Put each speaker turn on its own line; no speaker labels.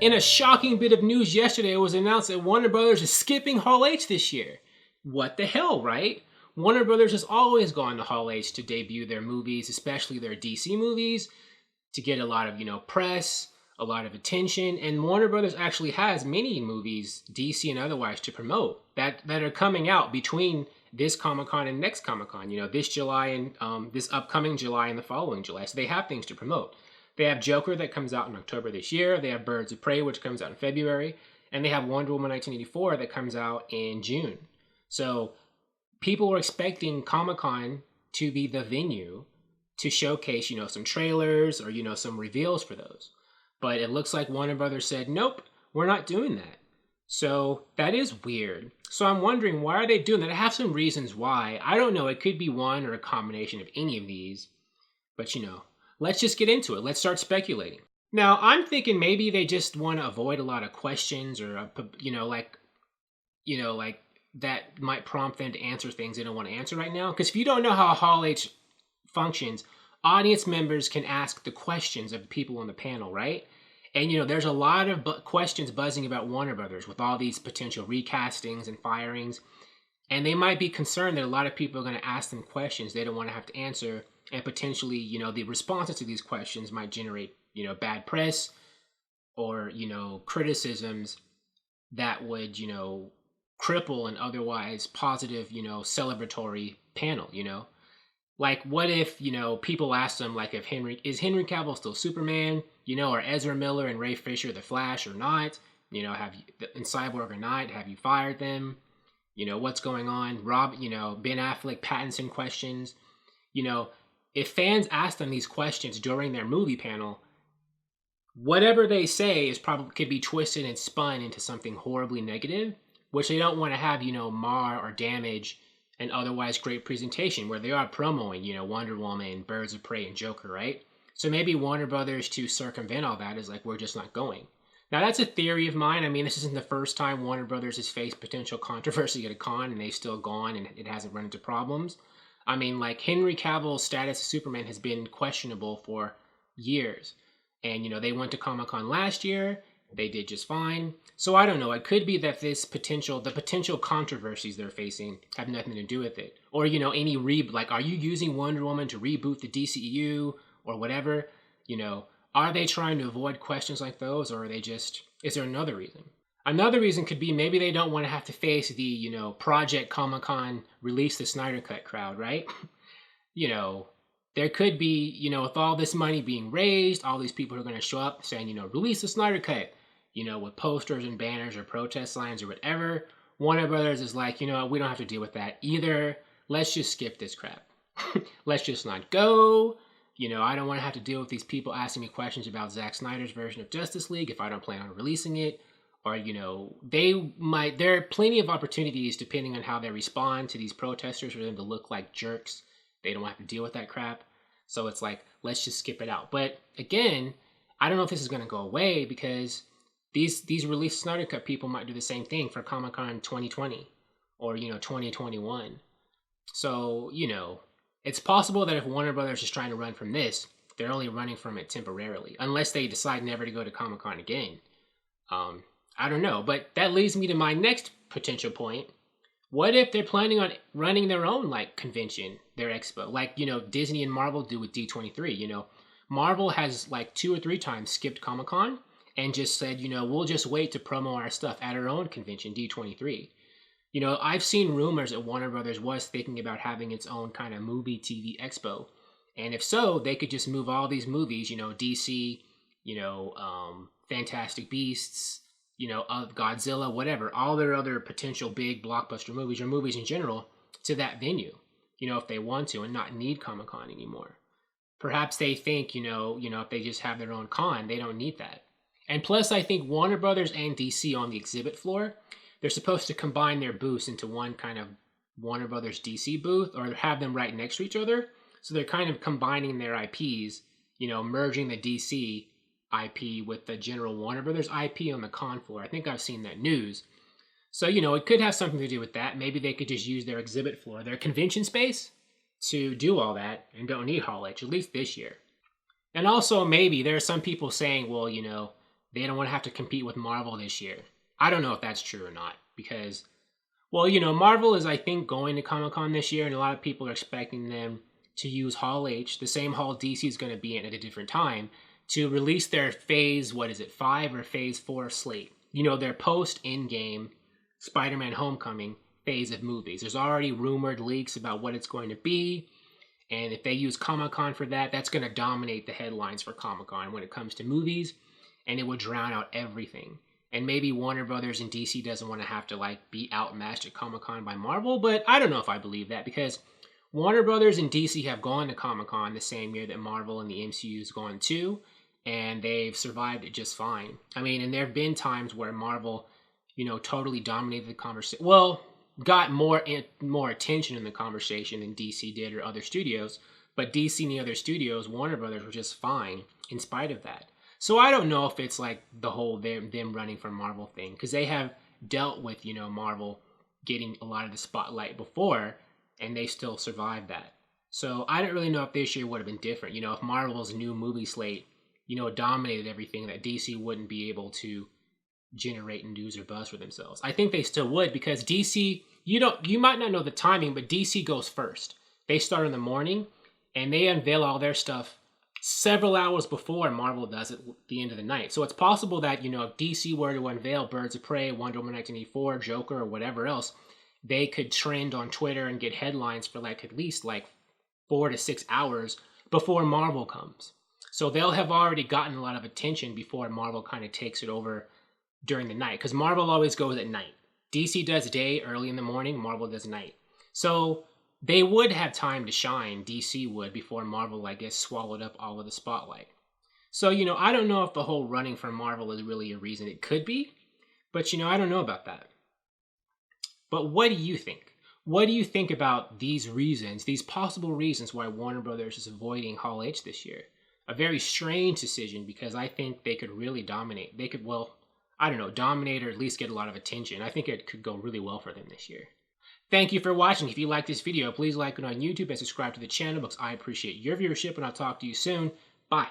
In a shocking bit of news yesterday, it was announced that Warner Brothers is skipping Hall H this year. What the hell, right? Warner Brothers has always gone to Hall H to debut their movies, especially their DC movies, to get a lot of, press, a lot of attention, and Warner Brothers actually has many movies, DC and otherwise, to promote that are coming out between this Comic-Con and next Comic-Con, this July and this upcoming July and the following July. So they have things to promote. They have Joker that comes out in October this year. They have Birds of Prey, which comes out in February. And they have Wonder Woman 1984 that comes out in June. So people were expecting Comic-Con to be the venue to showcase, some trailers or, some reveals for those. But it looks like Warner Brothers said, nope, we're not doing that. So that is weird. So I'm wondering, why are they doing that? I have some reasons why. I don't know. It could be one or a combination of any of these. But, let's just get into it. Let's start speculating. Now, I'm thinking maybe they just want to avoid a lot of questions or, like that might prompt them to answer things they don't want to answer right now. Because if you don't know how Hall H functions, audience members can ask the questions of the people on the panel, right? And, there's a lot of questions buzzing about Warner Brothers with all these potential recastings and firings. And they might be concerned that a lot of people are going to ask them questions they don't want to have to answer. And potentially, the responses to these questions might generate, bad press or, criticisms that would, cripple an otherwise positive, celebratory panel, Like, what if, people ask them, like, is Henry Cavill still Superman? Are Ezra Miller and Ray Fisher the Flash or not? And Cyborg or not? Have you fired them? What's going on? Ben Affleck, Pattinson questions. If fans ask them these questions during their movie panel, whatever they say could be twisted and spun into something horribly negative, which they don't want to have, mar or damage an otherwise great presentation where they are promoting, Wonder Woman, Birds of Prey, and Joker, right? So maybe Warner Brothers, to circumvent all that, is like, we're just not going. Now, that's a theory of mine. I mean, this isn't the first time Warner Brothers has faced potential controversy at a con, and they've still gone, and it hasn't run into problems. I mean, like, Henry Cavill's status as Superman has been questionable for years. And, they went to Comic-Con last year. They did just fine. So I don't know. It could be that the potential controversies they're facing have nothing to do with it. Or, are you using Wonder Woman to reboot the DCEU or whatever? Are they trying to avoid questions like those, or is there another reason? Another reason could be maybe they don't want to have to face the, Project Comic-Con release the Snyder Cut crowd, right? There could be, with all this money being raised, all these people are going to show up saying, release the Snyder Cut, with posters and banners or protest signs or whatever. Warner Brothers is like, we don't have to deal with that either. Let's just skip this crap. Let's just not go. I don't want to have to deal with these people asking me questions about Zack Snyder's version of Justice League if I don't plan on releasing it. Or, there are plenty of opportunities, depending on how they respond to these protesters, for them to look like jerks. They don't have to deal with that crap. So it's like, let's just skip it out. But again, I don't know if this is going to go away, because these release Snyder Cut people might do the same thing for Comic-Con 2020 or, 2021. So, it's possible that if Warner Brothers is trying to run from this, they're only running from it temporarily, unless they decide never to go to Comic-Con again. I don't know, but that leads me to my next potential point. What if they're planning on running their own, convention, their expo, like, Disney and Marvel do with D23? Marvel has, 2 or 3 times skipped Comic-Con and just said, we'll just wait to promo our stuff at our own convention, D23. I've seen rumors that Warner Brothers was thinking about having its own kind of movie TV expo. And if so, they could just move all these movies, DC, Fantastic Beasts, of Godzilla, whatever, all their other potential big blockbuster movies or movies in general to that venue, if they want to, and not need Comic-Con anymore. Perhaps they think, if they just have their own con, they don't need that. And plus, I think Warner Brothers and DC on the exhibit floor, they're supposed to combine their booths into one kind of Warner Brothers DC booth, or have them right next to each other. So they're kind of combining their IPs, merging the DC IP with the general Warner Brothers IP on the con floor. I think I've seen that news. So, it could have something to do with that. Maybe they could just use their exhibit floor, their convention space, to do all that and don't need Hall H, at least this year. And also, maybe there are some people saying, well, they don't want to have to compete with Marvel this year. I don't know if that's true or not, because, well, you know, Marvel is, I think, going to Comic-Con this year, and a lot of people are expecting them to use Hall H, the same hall DC is going to be in at a different time, to release their phase, 5 or phase 4 slate. You know, their post-Endgame Spider-Man Homecoming phase of movies. There's already rumored leaks about what it's going to be, and if they use Comic-Con for that, that's going to dominate the headlines for Comic-Con when it comes to movies, and it would drown out everything. And maybe Warner Brothers and DC doesn't want to have to like be outmatched at Comic-Con by Marvel, but I don't know if I believe that, because Warner Brothers and DC have gone to Comic-Con the same year that Marvel and the MCU has gone too, and they've survived it just fine. I mean, and there have been times where Marvel, you know, totally dominated the conversation. Well, got more attention in the conversation than DC did or other studios, but DC and the other studios, Warner Brothers, were just fine in spite of that. So I don't know if it's like the whole them running from Marvel thing, because they have dealt with, you know, Marvel getting a lot of the spotlight before, and they still survived that. So I don't really know if this year would have been different. You know, if Marvel's new movie slate, you know, dominated everything, that DC wouldn't be able to generate news or buzz for themselves. I think they still would, because DC, you might not know the timing, but DC goes first. They start in the morning, and they unveil all their stuff several hours before Marvel does at the end of the night. So it's possible that, you know, if DC were to unveil Birds of Prey, Wonder Woman 1984, Joker, or whatever else, they could trend on Twitter and get headlines for like at least like 4 to 6 hours before Marvel comes. So they'll have already gotten a lot of attention before Marvel kind of takes it over during the night, because Marvel always goes at night. DC does day early in the morning, Marvel does night. So they would have time to shine, DC would, before Marvel, I guess, swallowed up all of the spotlight. So, you know, I don't know if the whole running from Marvel is really a reason. It could be, but, you know, I don't know about that. But what do you think? What do you think about these reasons, these possible reasons why Warner Brothers is avoiding Hall H this year? A very strange decision, because I think they could really dominate. They could, well, I don't know, dominate or at least get a lot of attention. I think it could go really well for them this year. Thank you for watching. If you like this video, please like it on YouTube and subscribe to the channel, because I appreciate your viewership, and I'll talk to you soon. Bye.